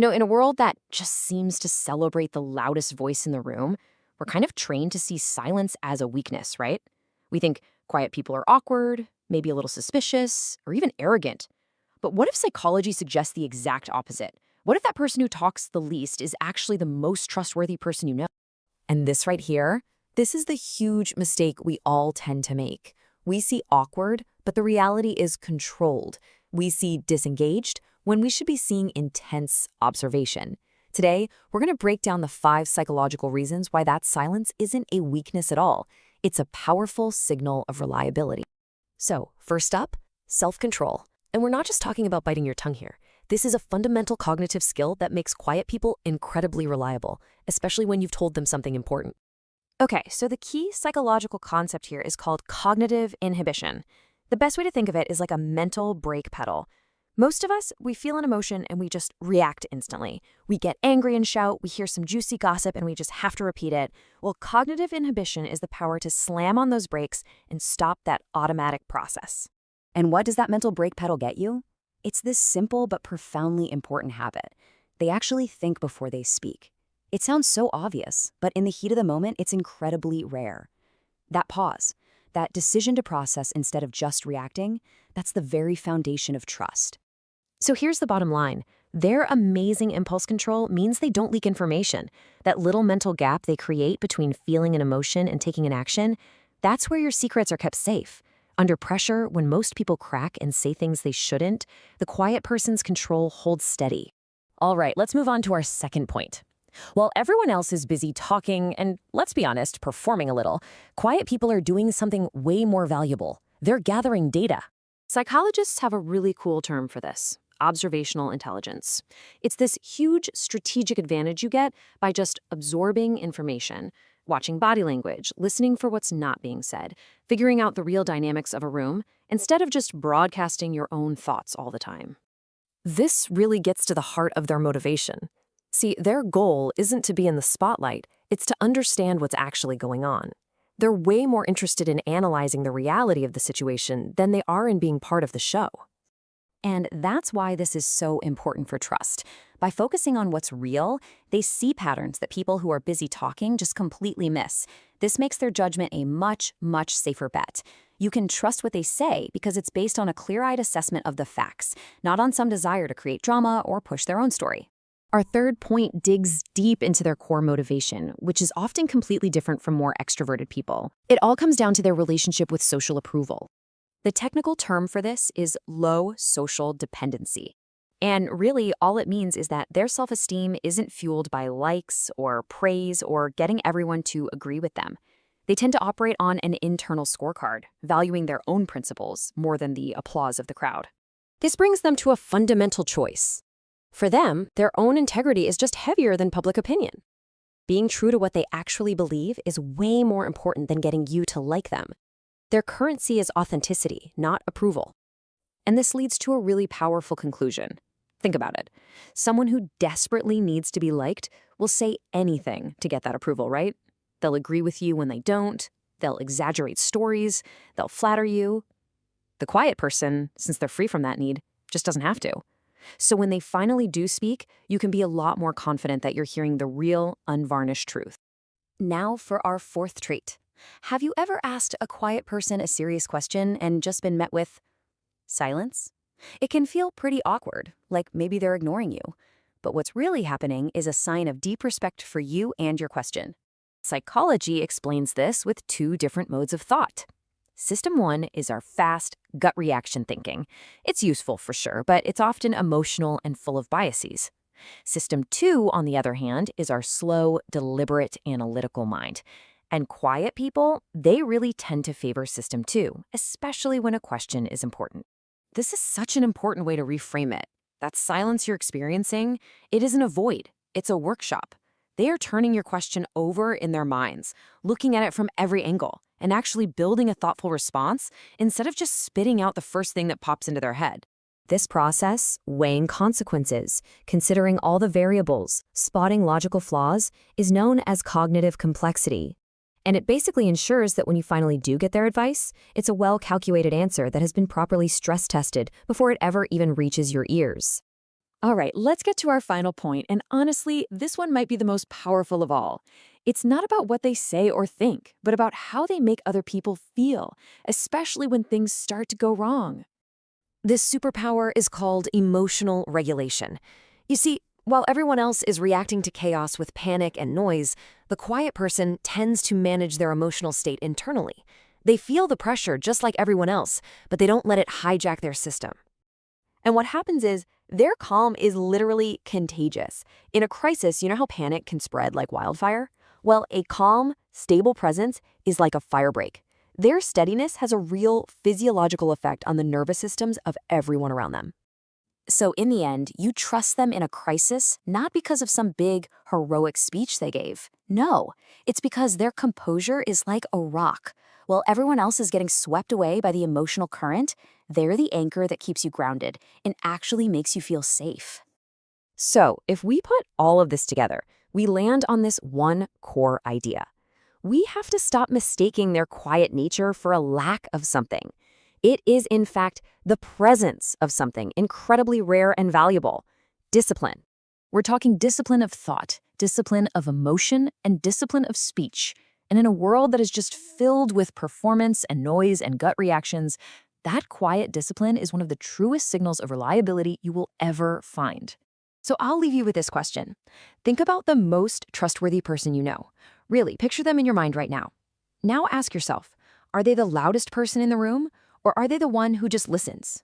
In a world that just seems to celebrate the loudest voice in the room, we're kind of trained to see silence as a weakness, right? We think quiet people are awkward, maybe a little suspicious, or even arrogant. But what if psychology suggests the exact opposite? What if that person who talks the least is actually the most trustworthy person you know? And this right here, this is the huge mistake we all tend to make. We see awkward, but the reality is controlled. We see disengaged when we should be seeing intense observation. Today, we're going to break down the 5 psychological reasons why that silence isn't a weakness at all. It's a powerful signal of reliability. So, first up, self-control. And we're not just talking about biting your tongue here. This is a fundamental cognitive skill that makes quiet people incredibly reliable, especially when you've told them something important. Okay, so the key psychological concept here is called cognitive inhibition. The best way to think of it is like a mental brake pedal. Most of us, we feel an emotion and we just react instantly. We get angry and shout, we hear some juicy gossip and we just have to repeat it. Well, cognitive inhibition is the power to slam on those brakes and stop that automatic process. And what does that mental brake pedal get you? It's this simple but profoundly important habit. They actually think before they speak. It sounds so obvious, but in the heat of the moment, it's incredibly rare. That pause, that decision to process instead of just reacting, that's the very foundation of trust. So here's the bottom line. Their amazing impulse control means they don't leak information. That little mental gap they create between feeling an emotion and taking an action, that's where your secrets are kept safe. Under pressure, when most people crack and say things they shouldn't, the quiet person's control holds steady. All right, let's move on to our second point. While everyone else is busy talking and, let's be honest, performing a little, quiet people are doing something way more valuable. They're gathering data. Psychologists have a really cool term for this: observational intelligence. It's this huge strategic advantage you get by just absorbing information, watching body language, listening for what's not being said, figuring out the real dynamics of a room, instead of just broadcasting your own thoughts all the time. This really gets to the heart of their motivation. See, their goal isn't to be in the spotlight, it's to understand what's actually going on. They're way more interested in analyzing the reality of the situation than they are in being part of the show. And that's why this is so important for trust. By focusing on what's real, they see patterns that people who are busy talking just completely miss. This makes their judgment a much, much safer bet. You can trust what they say because it's based on a clear-eyed assessment of the facts, not on some desire to create drama or push their own story. Our third point digs deep into their core motivation, which is often completely different from more extroverted people. It all comes down to their relationship with social approval. The technical term for this is low social dependency. And really, all it means is that their self-esteem isn't fueled by likes or praise or getting everyone to agree with them. They tend to operate on an internal scorecard, valuing their own principles more than the applause of the crowd. This brings them to a fundamental choice. For them, their own integrity is just heavier than public opinion. Being true to what they actually believe is way more important than getting you to like them. Their currency is authenticity, not approval. And this leads to a really powerful conclusion. Think about it. Someone who desperately needs to be liked will say anything to get that approval, right? They'll agree with you when they don't. They'll exaggerate stories. They'll flatter you. The quiet person, since they're free from that need, just doesn't have to. So when they finally do speak, you can be a lot more confident that you're hearing the real, unvarnished truth. Now for our fourth trait. Have you ever asked a quiet person a serious question and just been met with silence? It can feel pretty awkward, like maybe they're ignoring you. But what's really happening is a sign of deep respect for you and your question. Psychology explains this with 2 different modes of thought. System 1 is our fast, gut reaction thinking. It's useful for sure, but it's often emotional and full of biases. System 2, on the other hand, is our slow, deliberate, analytical mind. And quiet people, they really tend to favor System 2, especially when a question is important. This is such an important way to reframe it. That silence you're experiencing, it isn't a void, it's a workshop. They are turning your question over in their minds, looking at it from every angle, and actually building a thoughtful response instead of just spitting out the first thing that pops into their head. This process, weighing consequences, considering all the variables, spotting logical flaws, is known as cognitive complexity. And it basically ensures that when you finally do get their advice, it's a well-calculated answer that has been properly stress-tested before it ever even reaches your ears. All right, let's get to our final point, and honestly, this one might be the most powerful of all. It's not about what they say or think, but about how they make other people feel, especially when things start to go wrong. This superpower is called emotional regulation. You see, while everyone else is reacting to chaos with panic and noise, the quiet person tends to manage their emotional state internally. They feel the pressure just like everyone else, but they don't let it hijack their system. And what happens is their calm is literally contagious. In a crisis, you know how panic can spread like wildfire? Well, a calm, stable presence is like a firebreak. Their steadiness has a real physiological effect on the nervous systems of everyone around them. So in the end, you trust them in a crisis, not because of some big, heroic speech they gave. No, it's because their composure is like a rock. While everyone else is getting swept away by the emotional current, they're the anchor that keeps you grounded and actually makes you feel safe. So, if we put all of this together, we land on this one core idea. We have to stop mistaking their quiet nature for a lack of something. It is, in fact, the presence of something incredibly rare and valuable: discipline. We're talking discipline of thought, discipline of emotion, and discipline of speech. And in a world that is just filled with performance and noise and gut reactions, that quiet discipline is one of the truest signals of reliability you will ever find. So I'll leave you with this question. Think about the most trustworthy person you know. Really, picture them in your mind right now. Now ask yourself, are they the loudest person in the room, or are they the one who just listens?